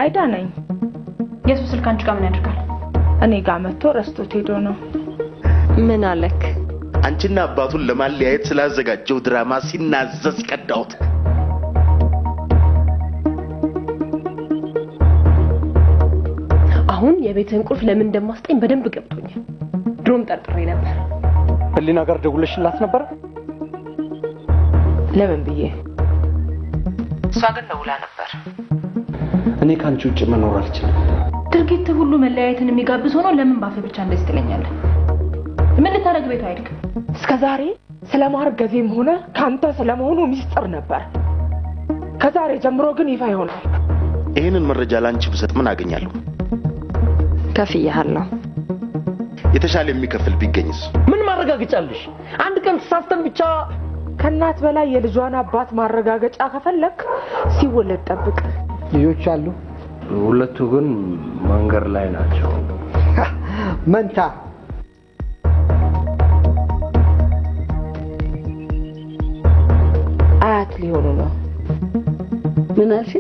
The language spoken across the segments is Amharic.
አይዳ ነኝ የሱ ስልክ አንቺ ጋር ምን ያደርጋል እኔ ጋር መጥቶ ረስቶት ሄዶ ነው ምን አለክ አንቺና አባቱን ለማለያየት ስላዘጋጀው ድራማ ሲናዘዝ ቀዳውት አሁን የቤትህን ቁልፍ ለምን እንደማስጠኝ በደንብ ገብቶኛል ድሮም ጠርጥሬ ነበር ህሊና ጋር ደውለሽላት ነበር ለምን ብዬ እሷ ግን ደውላ ነበር እኔ ካንቺ ውጭ መኖር አልችልም ድርጊት ሁሉ መለያየትን የሚጋብዝ ሆኖ ለምን ባፈ ብቻ እንደዚህ ትለኛለህ ምን ልታረግ ቤት አይልክ እስከዛሬ ስለማርገዜም ሆነ ካንተ ስለመሆኑ ሚስጥር ነበር ከዛሬ ጀምሮ ግን ይፋ ይሆናል ይሄንን መረጃ ላንቺ ብሰጥ ምን አገኛለሁ ከፍያለሁ የተሻለ የሚከፍል ቢገኝስ ምን ማረጋገጫለሽ አንድ ቀን ተሳስተን ብቻ ከናት በላይ የልጇን አባት ማረጋገጫ ከፈለክ ሲወለድ ጠብቅ ልጆች አሉ ሁለቱ ግን መንገር ላይ ናቸው መንታ አያት ሊሆኑ ነው ምን አልሽ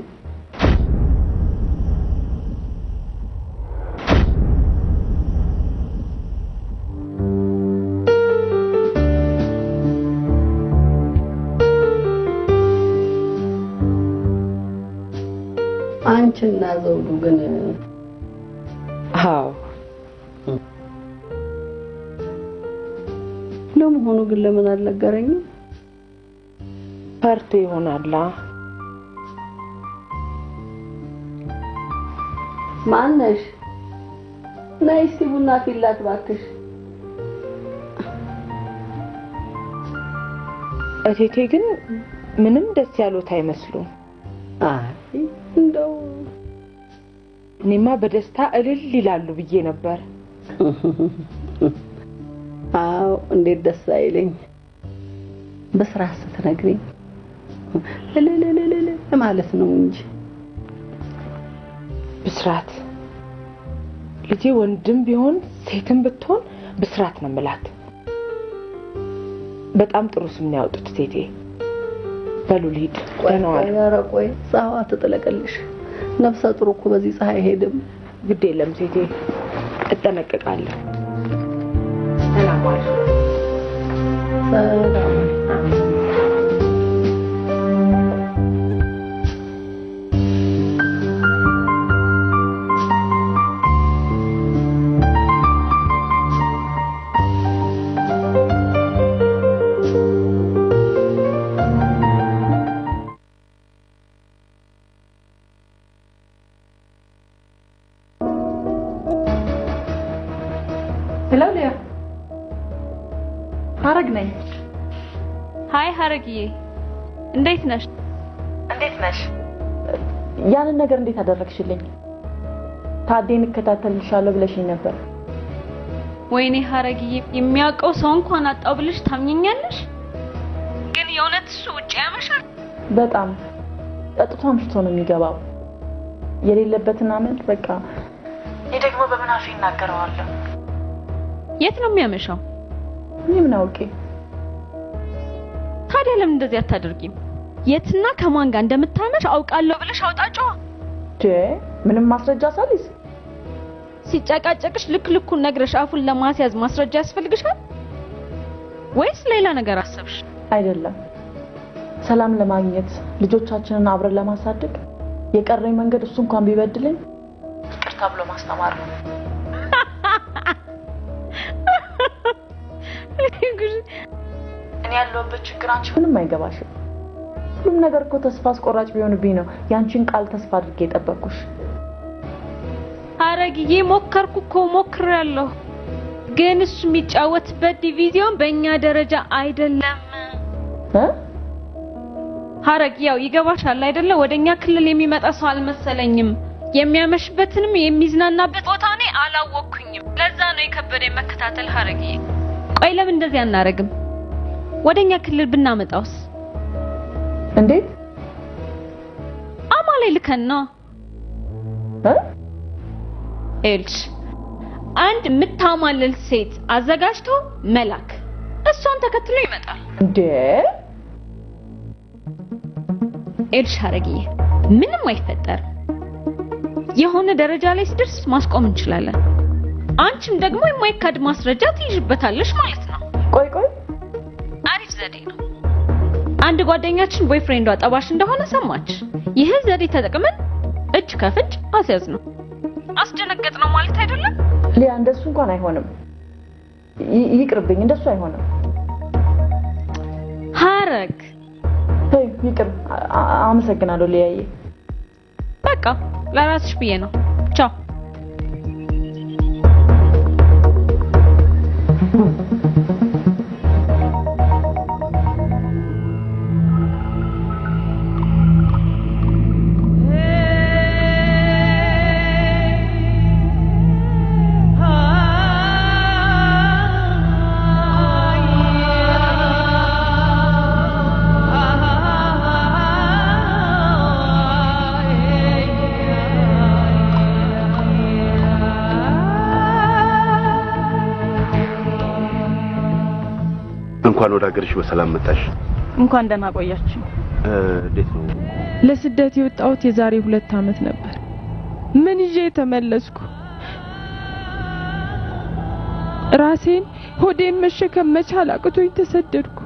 አንቺና ዘውዱ ግን አዎ ለመሆኑ ግን ለምን አልነገረኝም ፈርቶ ይሆናል ማነሽ ናይስ ቡና ፊላት ባክሽ እቴቴ ግን ምንም ደስ ያሉት አይመስሉም አይ እንደው እኔማ በደስታ እልል ይላሉ ብዬ ነበር አው እንዴት ደስ አይለኝ በስራ ስትነግሪኝ ለለለለለ ማለት ነው እንጂ ብስራት ልጄ ወንድም ቢሆን ሴትም ብትሆን ብስራት ነው ማለት በጣም ጥሩ ስም ነው ያወጡት ሴቴ በሉሊድ ቆይ ፀሐዋ ተጠለቀልሽ ነፍሰ ጥሩ እኮ በዚህ ፀሐይ ሄድም ግድ የለም ሴቴ እጠነቀቃለሁ ሰላም አለይኩም ሰላም Hello Leah. ሀረግ ነኝ ሃይ ሀረግዬ እንዴት ነሽ ያንን ነገር እንዴት አደረግሽልኝ ታዴን እከታተልሻለሁ ብለሽኝ ነበር ወይኔ ሀረግዬ የሚያውቀው ሰው እንኳን አጣው ብለሽ ታምኘኛለሽ ግን የእውነት እሱ ውጪ ያመሻል በጣም ጠጥቶ አምሽቶ ነው የሚገባው የሌለበትን አመል በቃ ይደግሞ በመናፊ ይናገራዋለሁ የት ነው የሚያመሻው ምን አውቄ ታዲያ ለምን እንደዚህ አታደርጊም የትና ከማን ጋር እንደምታመሽ አውቃለሁ ብለሽ አውጣጫው ምንም ማስረጃ ሳልይዝ ሲጨቃጨቅሽ ልክልኩን ነግረሽ አፉን ለማስያዝ ማስረጃ ያስፈልግሻል ወይስ ሌላ ነገር አሰብሽ አይደለም ሰላም ለማግኘት ልጆቻችንን አብረን ለማሳደግ የቀረኝ መንገድ እሱ እንኳን ቢበድልኝ ይቅርታ ብሎ ማስተማር ነው እኔ ያለሁበት ችግር አንቺ ምንም አይገባሽም ሁሉም ነገር እኮ ተስፋ አስቆራጭ ቢሆንብኝ ነው ያንቺን ቃል ተስፋ አድርጌ የጠበቅኩሽ ሀረግዬ ሞክሬያለሁ ግን እሱ የሚጫወትበት ዲቪዚዮን በእኛ ደረጃ አይደለም ሀረግ ያው ይገባሻል አይደለ ወደኛ ክልል የሚመጣ ሰው አልመሰለኝም የሚያመሽበትንም የሚዝናናበት ቦታ ነው አላወኩኝም ለዛ ነው የከበደኝ መከታተል ሀረግዬ ቆይ ለምን እንደዚህ አናረግም ወደኛ ክልል ብናመጣውስ እንዴት አማላይ ልከና ኤልሽ አንድ ምታማለል ሴት አዘጋጅቶ መላክ እሷን ተከትሎ ይመጣል እንዴ ኤልሽ ሀረግዬ ምንም አይፈጠር የሆነ ደረጃ ላይ ሲደርስ ማስቆም እንችላለን። አንቺም ደግሞ የማይካድ ማስረጃ ትይዥበታለሽ ማለት ነው። ቆይ አሪፍ ዘዴ ነው። አንድ ጓደኛችን ቦይፍሬንዷ ጠባሽ እንደሆነ ሰማች። ይህ ዘዴ ተጠቅመን እጅ ከፍንጅ አስያዝ ነው። አስደነገጥ ነው ማለት አይደለም። ሊያ እንደሱ እንኳን አይሆንም። ይቅርብኝ፣ እንደሱ አይሆንም። ሐረግ ይቅር። አመሰግናለሁ ሊያዬ። በቃ ለራስሽ ብዬ ነው። ቻው። እንኳን ወደ ሀገርሽ በሰላም መጣሽ። እንኳን ደህና ቆያችሁ። እንዴት ነው? ለስደት የወጣሁት የዛሬ 2 አመት ነበር። ምን ይዤ ተመለስኩ? ራሴን ሆዴን መሸከም መቻል አቅቶኝ ተሰደድኩ።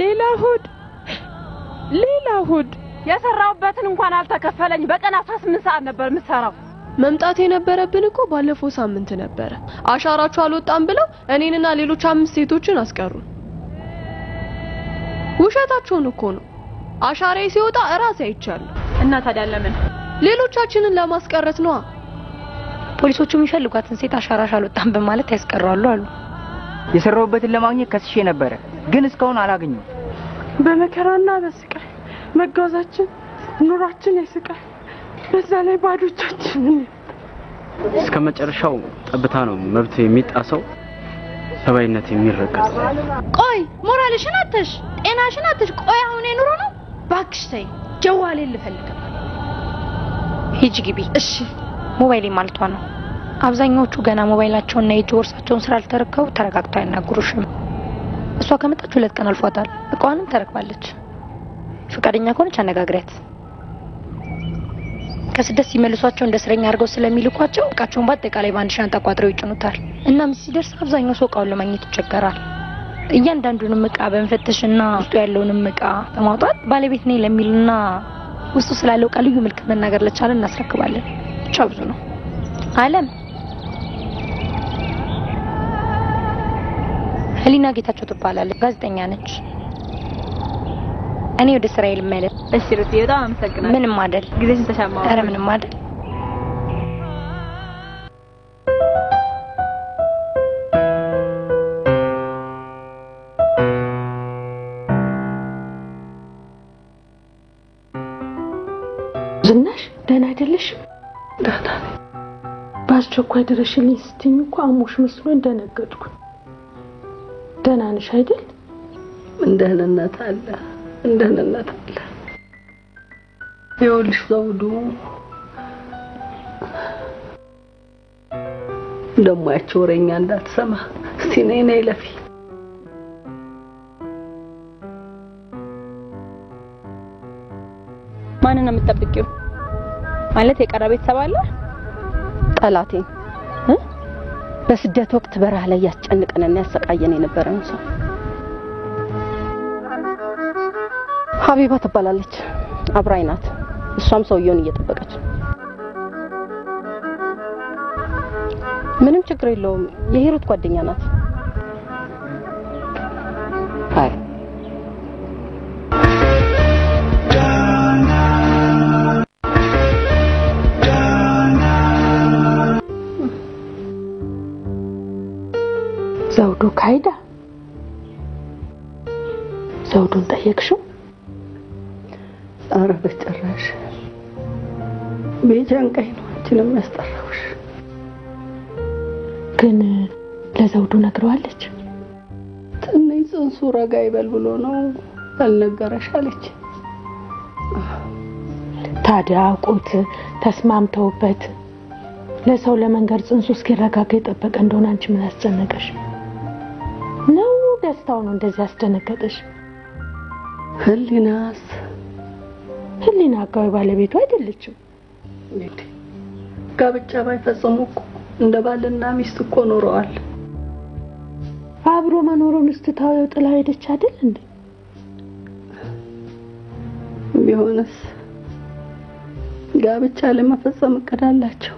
ሌላ ሆድ የሰራውበትን እንኳን አልተከፈለኝ። በቀን 18 ሰዓት ነበር የምሰራው። መምጣት የነበረብን እኮ ባለፈው ሳምንት ነበር። አሻራችሁ አልወጣም ብለው እኔንና ሌሎች 5 ሴቶችን አስቀሩን። ውሸታቸውን እኮ ነው። አሻራዬ ሲወጣ እራሴ አይቻለሁ። እና ታዲያ ለምን? ሌሎቻችንን ለማስቀረት ነው። ፖሊሶቹ የሚፈልጓትን ሴት አሻራሽ አልወጣም በማለት ያስቀራሉ አሉ። የሰራውበትን ለማግኘት ከስሼ ነበር፣ ግን እስካሁን አላገኘሁም። በመከራና በስቃይ መጓዛችን ኑራችን ያስቃል። በዛ ላይ ባዶቻችንን እስከመጨረሻው ጠብታ ነው መብት የሚጣሰው፣ ሰባይነት የሚረገጥ። ቆይ ሞራልሽን አትሽ፣ ጤናሽን አትሽ። ቆይ አሁን የኑሮ ነው ባክሽ ተይ። ጀዋሌ ልፈልግ። ሂጂ ግቢ። እሺ። ሞባይሌ ማለቷ ነው። አብዛኛዎቹ ገና ሞባይላቸውና የእጅ ቦርሳቸውን ስላልተረከቡ ተረጋግተው አያናግሩሽም። እሷ ከመጣች 2 ቀን አልፏታል። እቃዋንም ተረክባለች። ፍቃደኛ ከሆነች አነጋግሪያት። ከስደት ሲመልሷቸው እንደ እስረኛ አድርገው ስለሚልኳቸው እቃቸውን በአጠቃላይ በአንድ ሻንጣ ቋጥረው ይጭኑታል። እናም ሲደርስ አብዛኛው ሰው እቃውን ለማግኘት ይቸገራል። እያንዳንዱንም እቃ በመፈተሽና ውስጡ ያለውንም እቃ በማውጣት ባለቤት ነኝ ለሚልና ውስጡ ስላለው እቃ ልዩ ምልክት መናገር ለቻለ እናስረክባለን። ብቻ ብዙ ነው። አለም ህሊና ጌታቸው ትባላለች። ጋዜጠኛ ነች። እኔ ወደ እስራኤል መለስ። እሺ ሩት፣ በጣም አመሰግናለሁ። ምንም አይደል። ጊዜሽን ተሻማው። ኧረ ምንም አይደል። ዝናሽ ደህና አይደለሽም? ደህና ነኝ። በአስቸኳይ ድረሽልኝ ስትይኝ እኮ አሞሽ መስሎኝ ደነገጥኩ። ደህና ነሽ አይደል? እንደህንነት አለ። ይኸውልሽ ዘውዱ፣ ደሞ ያቺ ወሬኛ እንዳትሰማ እስቲ ነይ ለፊ። ማንን ነው የምትጠብቂው? ማለት የቀረ ቤተሰብ አለ? ጠላቴ በስደት ወቅት በረሃ ላይ ያስጨንቀንና ያሰቃየን የነበረን ሰው ሀቢባ ትባላለች። አብራኝ ናት። እሷም ሰውየውን እየጠበቀች። ምንም ችግር የለውም። የሂሩት ጓደኛ ናት። አይ ዘውዱ ካይዳ ዘውዱን ጠየቅሽው? ኧረ በጭራሽ ቤጃንቀኝ ነው አንቺንም ያስጠራውሽ። ግን ለዘውዱ ነግረዋለች? ትንሽ ጽንሱ ረጋ ይበል ብሎ ነው አልነገረሽ አለች። ታዲያ አውቆት ተስማምተውበት ለሰው ለመንገር ጽንሱ እስኪረጋጋ የጠበቀ እንደሆነ አንቺ ምን አስጨነቀሽ? ነው ደስታው ነው እንደዚህ አስደነገጠሽ? ህሊናስ? ህሊና አጋዊ ባለቤቱ አይደለችም። ጋብቻ ባይፈጽሙ እኮ እንደ ባልና ሚስት እኮ ኖረዋል። አብሮ መኖሩን ስትታው ጥላ ሄደች አይደል እንዴ? ቢሆንስ ጋብቻ ለመፈጸም እቅድ አላቸው።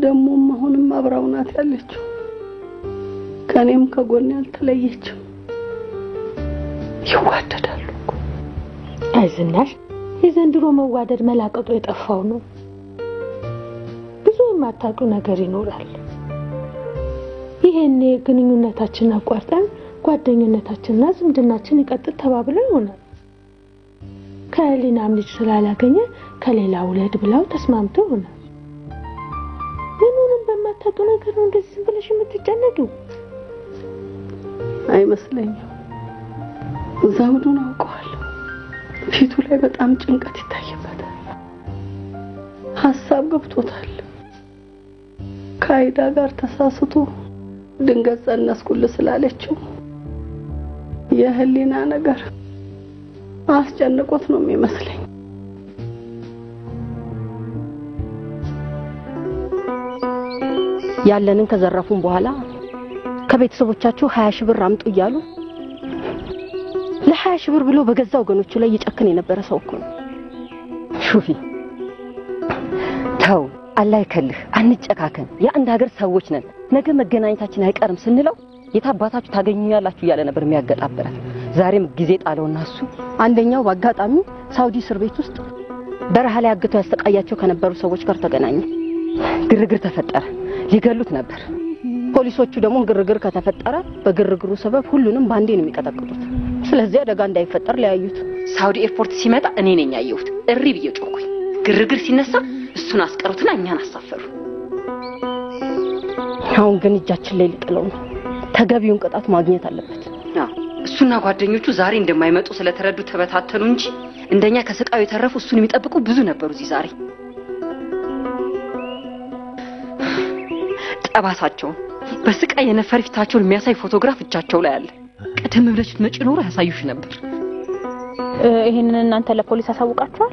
ደሞም አሁንም አብራው ናት ያለችው። ከኔም ከጎኔ አልተለየችም። ይዋደዳሉ እኮ። አይዝናሽ የዘንድሮ መዋደድ መላቀጡ የጠፋው ነው። ብዙ የማታውቁ ነገር ይኖራል። ይሄኔ ግንኙነታችንን አቋርጠን ጓደኝነታችንና ዝምድናችን ይቀጥል ተባብለው ይሆናል። ከሊናም ልጅ ስላላገኘ ከሌላ ውለድ ብለው ተስማምተው ይሆናል። ምንም በማታውቁ ነገር ነው እንደዚህ ዝም ብለሽ የምትጨነቂው? አይመስለኝም። ዘውዱን አውቀዋለሁ። ፊቱ ላይ በጣም ጭንቀት ይታይበታል። ሐሳብ ገብቶታል። ከአይዳ ጋር ተሳስቶ ድንገት ጸነስኩል ስላለችው የህሊና ነገር አስጨንቆት ነው የሚመስለኝ። ያለንን ከዘረፉን በኋላ ከቤተሰቦቻቸው 20 ሺህ ብር አምጡ እያሉ ለ20 ሺህ ብር ብሎ በገዛ ወገኖቹ ላይ እየጨከነ የነበረ ሰው እኮ ነው። ሹፊ ተው፣ አላህ ይከልህ፣ አንጨካከን። የአንድ ሀገር ሰዎች ነን። ነገ መገናኘታችን አይቀርም ስንለው የታባታችሁ ታገኙኛላችሁ እያለ ነበር የሚያገጣበረን። ዛሬም ጊዜ ጣለውና እሱ አንደኛው በአጋጣሚ ሳውዲ እስር ቤት ውስጥ በረሃ ላይ አግተው ያስተቃያቸው ከነበሩ ሰዎች ጋር ተገናኘ። ግርግር ተፈጠረ። ሊገሉት ነበር። ፖሊሶቹ ደግሞ ግርግር ከተፈጠረ በግርግሩ ሰበብ ሁሉንም ባንዴ ነው የሚቀጠቅጡት። ስለዚህ አደጋ እንዳይፈጠር ለያዩት። ሳውዲ ኤርፖርት ሲመጣ እኔ ነኝ ያየሁት። እሪ ብዬ ጮኩኝ። ግርግር ሲነሳ እሱን አስቀሩትና እኛን አሳፈሩ። አሁን ግን እጃችን ላይ ሊጥለው ነው። ተገቢውን ቅጣት ማግኘት አለበት። እሱና ጓደኞቹ ዛሬ እንደማይመጡ ስለተረዱ ተበታተኑ እንጂ እንደኛ ከስቃዩ የተረፉ እሱን የሚጠብቁ ብዙ ነበሩ። እዚህ ዛሬ ጠባሳቸውን በስቃይ የነፈረ ፊታቸውን የሚያሳይ ፎቶግራፍ እጃቸው ላይ አለ። ቀደም ብለሽ መጪ ኖሮ ያሳዩሽ ነበር። ይሄንን እናንተ ለፖሊስ አሳውቃችኋል?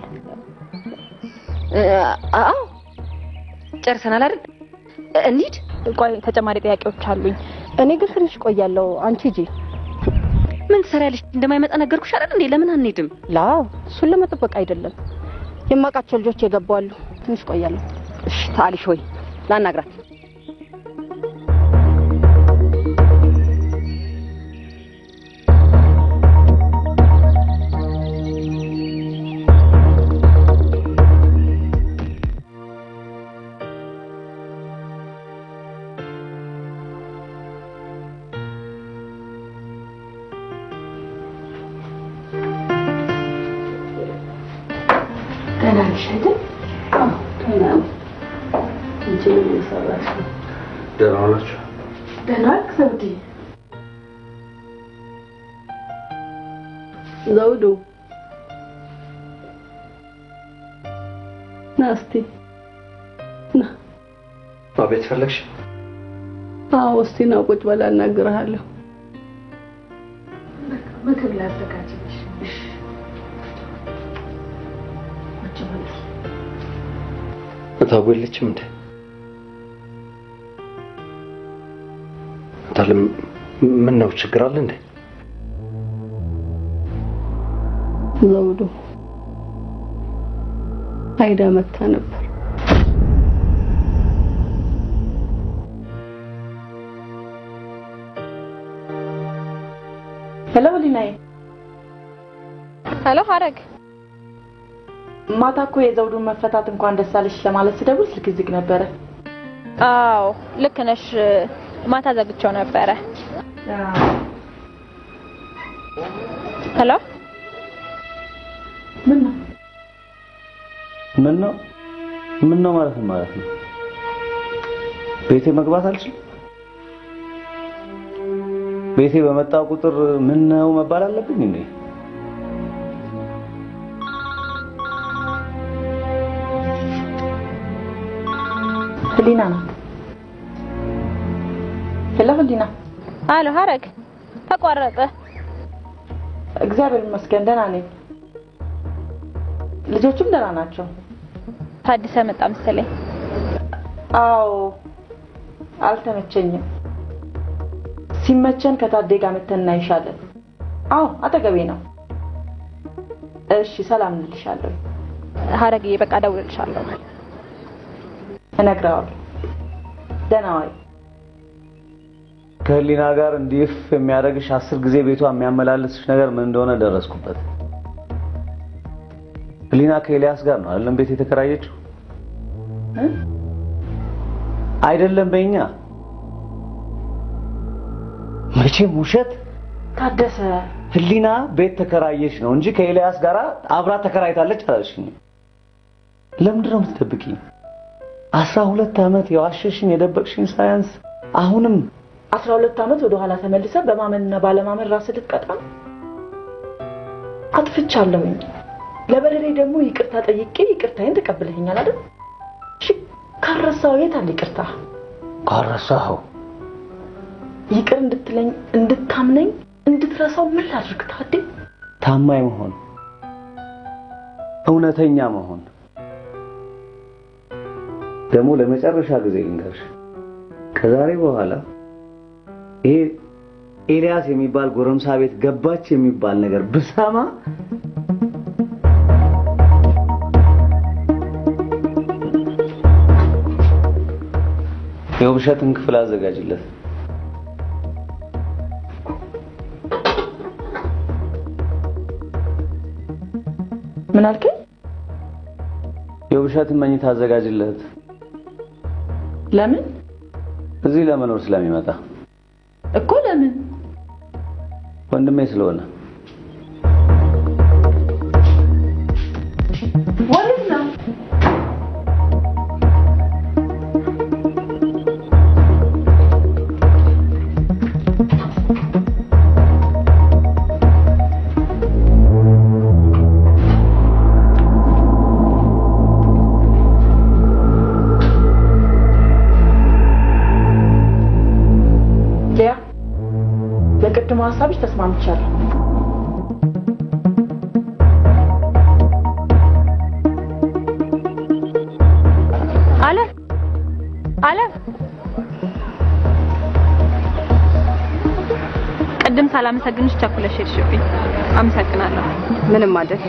አዎ ጨርሰናል አይደል? እንሂድ። ቆይ ተጨማሪ ጥያቄዎች አሉኝ። እኔ ግን ትንሽ ቆያለሁ። አንቺ ሂጂ። ምን ትሰሪያለሽ? እንደማይመጣ ነገርኩሽ አይደል እንዴ? ለምን አንሄድም? ላው እሱን ለመጠበቅ አይደለም። የማውቃቸው ልጆች የገባሉ። ትንሽ ቆያለሁ። እሺ ታሊሽ ሆይ ላናግራት። ዘውዱ ናስቲ ና። አቤት ፈለግሽ? አዎ እስቲ ና ቁጭ በላ እናግርሃለሁ። ምግብ ላዘጋጅልሽ። እሺ ቁጭ በል። ታውቂለችም እንዴ? ታለም ምን ነው ችግር አለ እንዴ? ዘውዱ አይዳ መታ ነበር። ሄሎ ሊናዬ። ሄሎ ሀረግ። ማታ እኮ የዘውዱን መፈታት እንኳን ደስ አለሽ ለማለት ስደውል ስልክ ዝግ ነበረ። አዎ ልክ ነሽ። ማታ ዘግቼው ነበረ። ሄሎ ምን ነው ማለት ነው? ቤቴ መግባት አልችልም? ቤቴ በመጣ ቁጥር ምን ነው መባል አለብኝ እንዴ? ህሊና ናት። ሄሎ ህሊና። አሎ ሀረግ። ተቋረጠ። እግዚአብሔር ይመስገን ደህና ነኝ። ልጆቹም ደህና ናቸው። ታድሰ መጣ መሰለኝ። አዎ አልተመቸኝም። ሲመቸን ከታዴ ጋር መተን እናይሻለን። አዎ አጠገቤ ነው። እሺ ሰላም እንልሻለሁ። ሀረግዬ በቃ ደውልልሻለሁ። እነግረዋለሁ። ደህና ዋይ። ከህሊና ጋር እንዲፍ የሚያደርግሽ 10 ጊዜ ቤቷ የሚያመላልስሽ ነገር ምን እንደሆነ ደረስኩበት። ህሊና ከኤልያስ ጋር ነው አይደለም ቤት የተከራየችው? አይደለም በእኛ መቼም ውሸት ታደሰ። ህሊና ቤት ተከራየች ነው እንጂ ከኤልያስ ጋር አብራ ተከራይታለች አላልሽኝ? ለምንድን ነው የምትደብቂኝ? 12 ዓመት የዋሸሽኝ የደበቅሽኝ ሳያንስ አሁንም 12 ዓመት ወደ ኋላ ተመልሰ በማመንና ባለማመን ራስ ልትቀጣ? አጥፍቻለሁኝ። ለበደሌ ደግሞ ይቅርታ ጠይቄ ይቅርታዬን ተቀብለኸኛል አይደል? እሺ ካረሳው የት አለ ይቅርታ? ካረሳው ይቅር እንድትለኝ እንድታምነኝ እንድትረሳው ምን ላድርግ ታዴ? ታማኝ መሆን፣ እውነተኛ መሆን። ደግሞ ለመጨረሻ ጊዜ ልንገርሽ፣ ከዛሬ በኋላ ይሄ ኤልያስ የሚባል ጎረምሳ ቤት ገባች የሚባል ነገር ብሰማ የውብሸትን ክፍል አዘጋጅለት። ምን አልከኝ? የውብሸትን መኝታ አዘጋጅለት። ለምን? እዚህ ለመኖር ስለሚመጣ እኮ። ለምን? ወንድሜ ስለሆነ። ወዴት ነው? ለቅድሞ ሐሳብሽ ተስማምቻለሁ። አለ ቅድም ሳላመሰግንሽ ቸኩለሽ ሄድሽብኝ። አመሰግናለሁ። ምንም አይደል።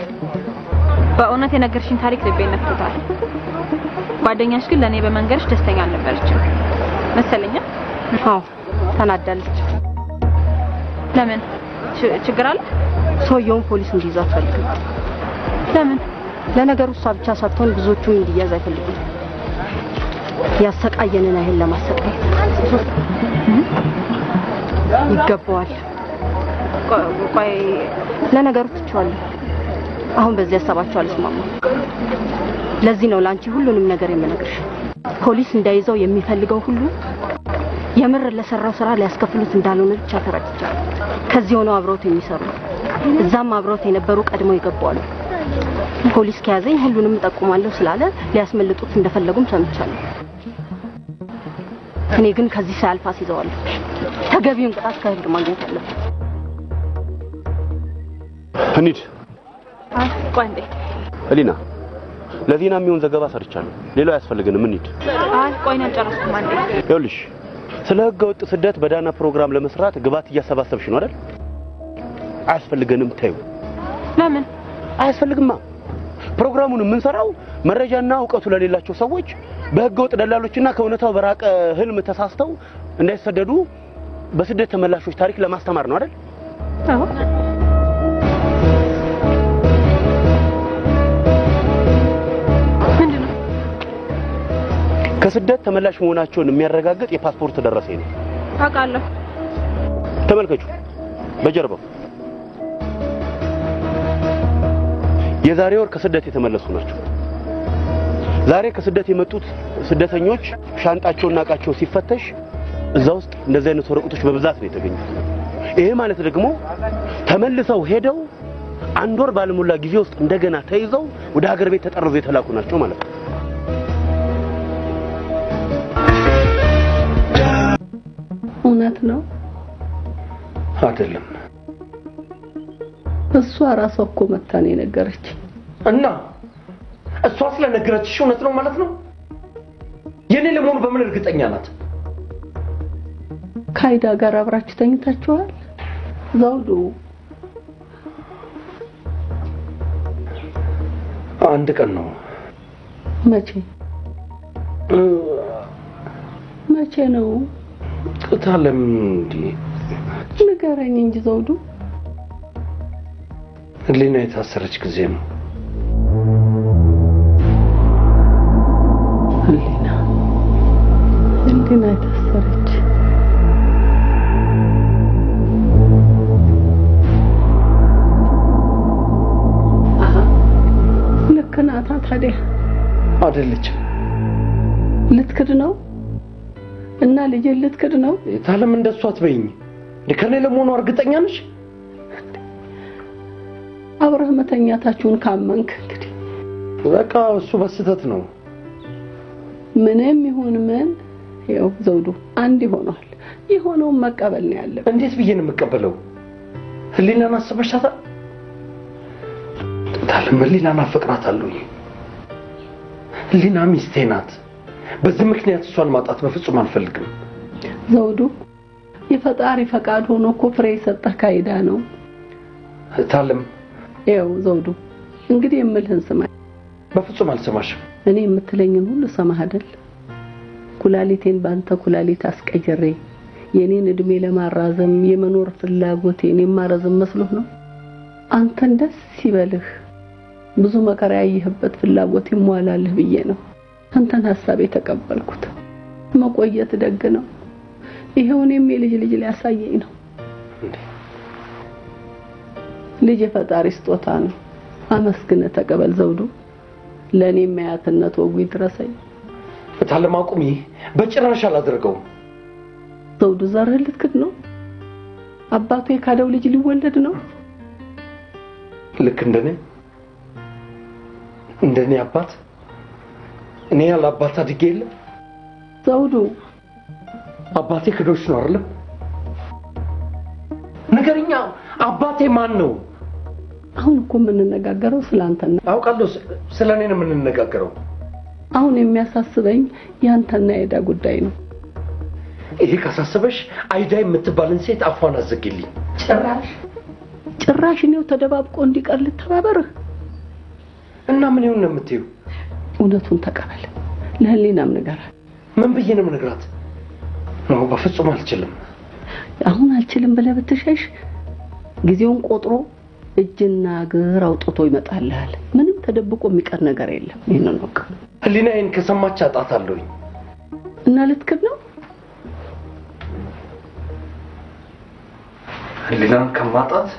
በእውነት የነገርሽኝ ታሪክ ልቤን ነክቶታል። ጓደኛሽ ግን ለኔ በመንገርሽ ደስተኛ አልነበረችም መሰለኝ። አዎ ተናዳለች። ለምን? ችግር አለ? ሰውየውን ፖሊስ እንዲይዛት ፈልገው። ለምን? ለነገሩ እሷ ብቻ ሳትሆን ብዙዎቹም እንዲያዝ አይፈልጉም። ያሰቃየንን አይል ለማሰቃየት ይገባዋል። ቆይ ለነገሩ ትችዋለሁ። አሁን በዚህ ሐሳባቸው አልስማማም። ለዚህ ነው ላንቺ ሁሉንም ነገር የምነግርሽ። ፖሊስ እንዳይዘው የሚፈልገው ሁሉ የምር ለሰራው ስራ ሊያስከፍሉት እንዳልሆነ ብቻ ተረድቻለሁ። ከዚህ ሆነው አብረውት የሚሰሩ እዛም አብረውት የነበሩ ቀድመው ይገባዋል። ፖሊስ ከያዘኝ ሁሉንም ጠቁማለሁ ስላለ ሊያስመልጡት እንደፈለጉም ሰምቻለሁ። እኔ ግን ከዚህ ሳያልፍ አስይዘዋለሁ። ተገቢውን ቅጣት ከህግ ማግኘት አለበት። እንሂድ። ቆይ እንዴ ህሊና፣ ለዜና የሚሆን ዘገባ ሰርቻለሁ። ሌላው አያስፈልገንም። እንሂድ። ቆይ ነው ጨረስኩ። አንዴ ይኸውልሽ ስለ ህገ ወጥ ስደት በዳና ፕሮግራም ለመስራት ግባት እያሰባሰብሽ ነው አይደል? አያስፈልገንም። ታዩ። ለምን አያስፈልግማ? ፕሮግራሙን የምንሰራው መረጃና ዕውቀቱ ለሌላቸው ሰዎች በህገ ወጥ ደላሎችና ከእውነታው በራቀ ህልም ተሳስተው እንዳይሰደዱ በስደት ተመላሾች ታሪክ ለማስተማር ነው አይደል? አዎ። ከስደት ተመላሽ መሆናቸውን የሚያረጋግጥ የፓስፖርት ደረሰኝ ነው። አውቃለሁ። ተመልከቱ በጀርባው የዛሬ ወር ከስደት የተመለሱ ናቸው። ዛሬ ከስደት የመጡት ስደተኞች ሻንጣቸውና ዕቃቸው ሲፈተሽ እዛ ውስጥ እንደዚህ አይነት ወረቀቶች በብዛት ነው የተገኙት። ይሄ ማለት ደግሞ ተመልሰው ሄደው አንድ ወር ባለሙላ ጊዜ ውስጥ እንደገና ተይዘው ወደ ሀገር ቤት ተጠርዘው የተላኩ ናቸው ማለት ነው። እውነት ነው አይደለም? እሷ ራሷ እኮ መታ ነው የነገረችኝ። እና እሷ ስለነገረችሽ እውነት ነው ማለት ነው? የኔ ለመሆኑ በምን እርግጠኛ ናት? ከአይዳ ጋር አብራችሁ ተኝታችኋል? ዘውዱ አንድ ቀን ነው። መቼ ነው? ታለም እንዴ ንገረኝ እንጂ ዘውዱ። ህሊና የታሰረች ጊዜ ነው። ህሊና የታሰረች ልክ ናት ታዲያ አይደለችም? ልትክድ ነው እና ልጄን ልትክድ ነው? ታለም እንደሷ አትበይኝ። ከኔ ለመሆኑ እርግጠኛ ነሽ? አብረህ መተኛታችሁን ካመንክ እንግዲህ በቃ እሱ በስተት ነው። ምንም ይሁን ምን ያው ዘውዱ አንድ ይሆናል። ይሆነው መቀበል ነው ያለው። እንዴት ብዬ ነው የምቀበለው? ህሊናን አስበሻታል? ታለም ህሊናን አፈቅራታለሁ። ህሊና ሚስቴ ናት። በዚህ ምክንያት እሷን ማጣት በፍጹም አልፈልግም። ዘውዱ የፈጣሪ ፈቃድ ሆኖ እኮ ፍሬ የሰጠህ ካይዳ ነው። ታለም ያው ዘውዱ እንግዲህ የምልህን ስማ። በፍጹም አልሰማሽም። እኔ የምትለኝን ሁሉ ሰማህ አይደል? ኩላሊቴን ባንተ ኩላሊት አስቀይሬ የኔን እድሜ ለማራዘም የመኖር ፍላጎቴን የማረዝም መስሎህ ነው? አንተን ደስ ይበልህ ብዙ መከራ ያየህበት ፍላጎት ይሟላልህ ብዬ ነው አንተን ሐሳብ የተቀበልኩት። መቆየት ደግ ነው። ይሄው እኔም የልጅ ሊያሳየኝ ነው። ልጅ የፈጣሪ ስጦታ ነው። አመስግነ ተቀበል ዘውዱ። ለኔ ማያትነት ወጉ ይድረሰኝ። ታለም አቁሚ። በጭራሽ አላደርገውም። ዘውዱ ዘርህ ልትክድ ነው? አባቱ የካደው ልጅ ሊወለድ ነው? ልክ እንደኔ አባት እኔ ያለ አባት አድጌ የለ? ዘውዱ አባቴ ክዶሽ ነው አይደል? ነገርኛ አባቴ ማን ነው? አሁን እኮ የምንነጋገረው ስላንተና አውቃለሁ። ስለኔ ነው የምንነጋገረው። አሁን የሚያሳስበኝ ያንተና የዳ ጉዳይ ነው። ይሄ ካሳሰበሽ አይዳ የምትባልን ሴት አፏን አዘግልኝ። ጭራሽ ነው ተደባብቆ እንዲቀር ልተባበርህ እና ምን ይሁን ነው የምትይው? እውነቱን ተቀበል። ለህሊናም ንገራት። ምን ብዬ ነው የምነግራት? ነው በፍጹም አልችልም። አሁን አልችልም ብለህ ብትሸሽ ጊዜውን ቆጥሮ እጅና እግር አውጥቶ ይመጣልሃል። ምንም ተደብቆ የሚቀር ነገር የለም። ይሄንን ነው ህሊናዬን ከሰማች አጣታለሁኝ። እና ልትክድ ነው? ህሊናን ከማጣት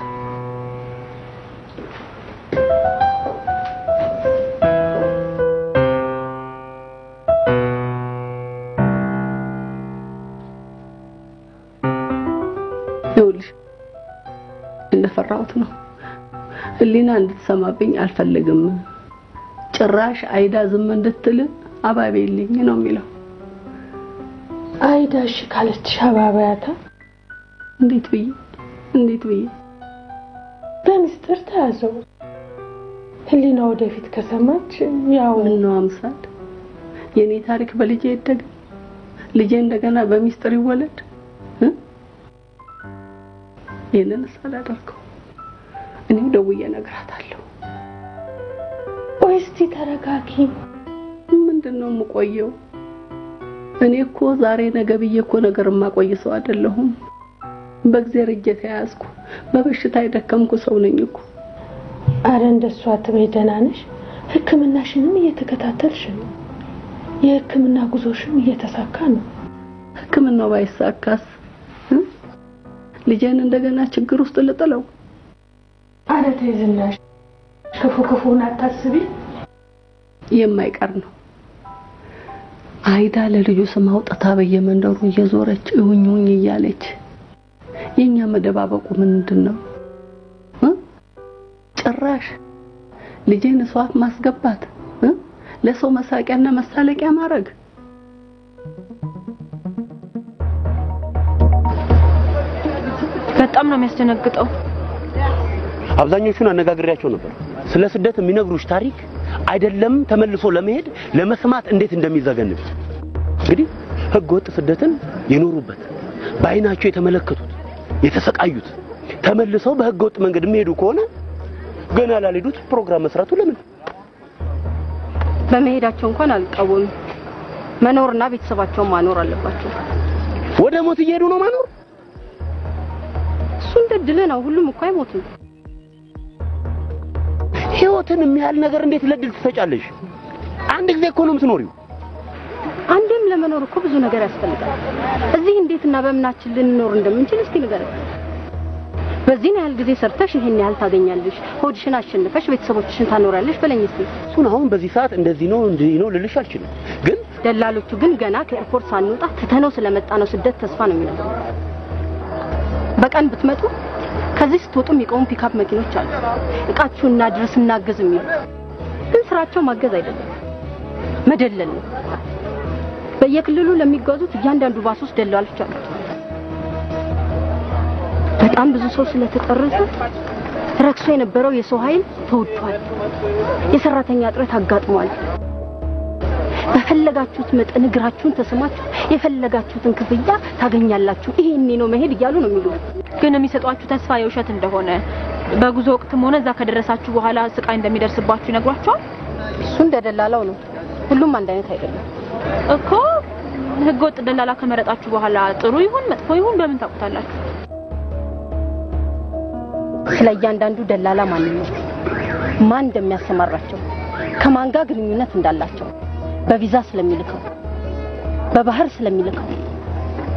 ይኸውልሽ እንደፈራሁት ነው። ህሊና እንድትሰማብኝ አልፈልግም። ጭራሽ አይዳ ዝም እንድትል አባቤልኝ ነው የሚለው። አይዳ እሺ ካለችሽ አባባያታ እንዴት ብዬ በሚስጥር ተያዘው። ህሊና ወደፊት ከሰማች ያው ነው አምሳል የኔ ታሪክ በልጄ ይደግ ልጄ እንደገና በሚስጥር ይወለድ። ይሄንን ሳላደርገው እኔው ደውዬ እነግራታለሁ። እስቲ ተረጋጊ። ምንድነው የምቆየው? እኔ እኮ ዛሬ ነገ ብዬ እኮ ነገር የማቆይ ሰው አይደለሁም። በእግዚአብሔር እጄ ተያዝኩ፣ በበሽታ የደከምኩ ሰው ነኝ እኮ። አረ እንደሷ አትበይ። ደህና ነሽ? ህክምናሽንም እየተከታተልሽ ነው። የህክምና ጉዞሽም እየተሳካ ነው። ህክምናው ባይሳካስ ልጄን እንደገና ችግር ውስጥ ልጥለው? አረ ተይ ዝናሽ፣ ክፉን አታስቢ። የማይቀር ነው። አይዳ ለልጁ ስም አውጥታ በየመንደሩ እየዞረች እውኙኝ እያለች የኛ መደባበቁ ምንድነው? ጭራሽ ልጄን እሷት ማስገባት፣ ለሰው መሳቂያና መሳለቂያ ማድረግ። በጣም ነው የሚያስደነግጠው። አብዛኞቹን አነጋግሬያቸው ነበር። ስለ ስደት የሚነግሩሽ ታሪክ አይደለም ተመልሶ ለመሄድ ለመስማት እንዴት እንደሚዘገንን እንግዲህ ህገወጥ ስደትን የኖሩበት ባይናቸው የተመለከቱት የተሰቃዩት ተመልሰው በህገወጥ መንገድ የሚሄዱ ከሆነ ገና ላልሄዱት ፕሮግራም መስራቱ ለምን በመሄዳቸው እንኳን አልቀወም መኖርና ቤተሰባቸውን ማኖር አለባቸው ወደ ሞት እየሄዱ ነው ማኖር እሱ እንደድለ ነው ሁሉም እኮ አይሞትም ህይወትን የሚያል ነገር እንዴት ለድል ትሰጫለሽ አንድ ጊዜ እኮ ነው የምትኖሪው አንዴም ለመኖር እኮ ብዙ ነገር ያስፈልጋል እዚህ እንዴትና በእምናችን ልንኖር እንደምንችል እስቲ ንገረኝ በዚህ ያህል ጊዜ ሰርተሽ ይሄን ያህል ታገኛለሽ ሆድሽን አሸንፈሽ ቤተሰቦችሽን ታኖራለሽ በለኝ እስቲ እሱን አሁን በዚህ ሰዓት እንደዚህ ነው ልልሽ አልችልም ግን ደላሎቹ ግን ገና ከኤርፖርት ሳንወጣ ትተነው ስለመጣ ነው ስደት ተስፋ ነው የሚነግሩ በቀን ብትመጡ ከዚህ ስትወጡ የሚቆሙ ፒካፕ መኪኖች አሉ እቃችሁና ድረስ እናገዝ የሚሉ ግን ስራቸው ማገዝ አይደለም መደለል ነው በየክልሉ ለሚጓዙት እያንዳንዱ ባስ ውስጥ ደላሎች አሉ በጣም ብዙ ሰው ስለተጠረዘ ረክሶ የነበረው የሰው ኃይል ተወዷል የሰራተኛ እጥረት አጋጥሟል በፈለጋችሁት መጠን እግራችሁን ተሰማችሁ የፈለጋችሁትን ክፍያ ታገኛላችሁ ይሄኔ ነው መሄድ ይያሉ ነው የሚሉ ግን የሚሰጧችሁ ተስፋ የውሸት እንደሆነ በጉዞ ወቅትም ሆነ እዛ ከደረሳችሁ በኋላ ስቃይ እንደሚደርስባችሁ ይነግሯችኋል እሱ እንደደላላው ነው ሁሉም አንድ አይነት አይደለም እኮ ህገወጥ ደላላ ከመረጣችሁ በኋላ ጥሩ ይሁን መጥፎ ይሁን በምን ታውቁታላችሁ ስለያንዳንዱ ደላላ ማንነት ማን እንደሚያሰማራቸው ከማን ጋር ግንኙነት እንዳላቸው በቪዛ ስለሚልከው በባህር ስለሚልከው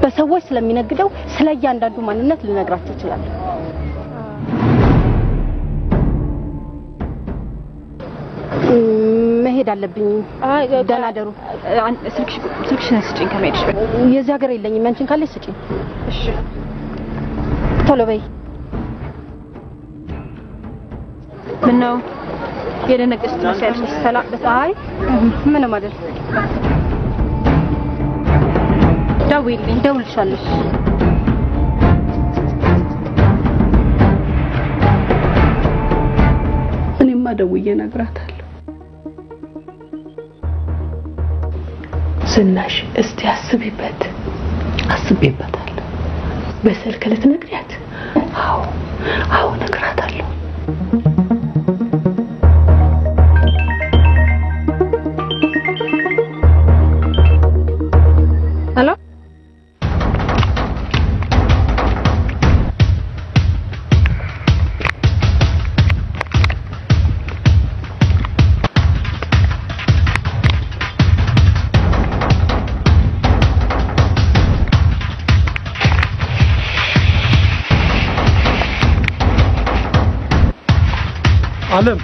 በሰዎች ስለሚነግደው ስለያንዳንዱ ማንነት ልነግራችሁ እችላለሁ መሄድ አለብኝ ደናደሩ ስልክሽን ስጪኝ ከመሄድሽ የዚህ ሀገር የለኝም አንቺን ካለሽ ስጪኝ እሺ ቶሎ በይ ምን ነው የደነገጥሽ ትመስያለሽ ሰላም አይ ምንም አይደል ደውልልሻለሁ እኔማ ደውዬ እነግራታለሁ ዝናሽ እስቲ አስቢበታለሁ በስልክ ልትነግሪያት አዎ እነግራታለሁ ሄሎ ዓለም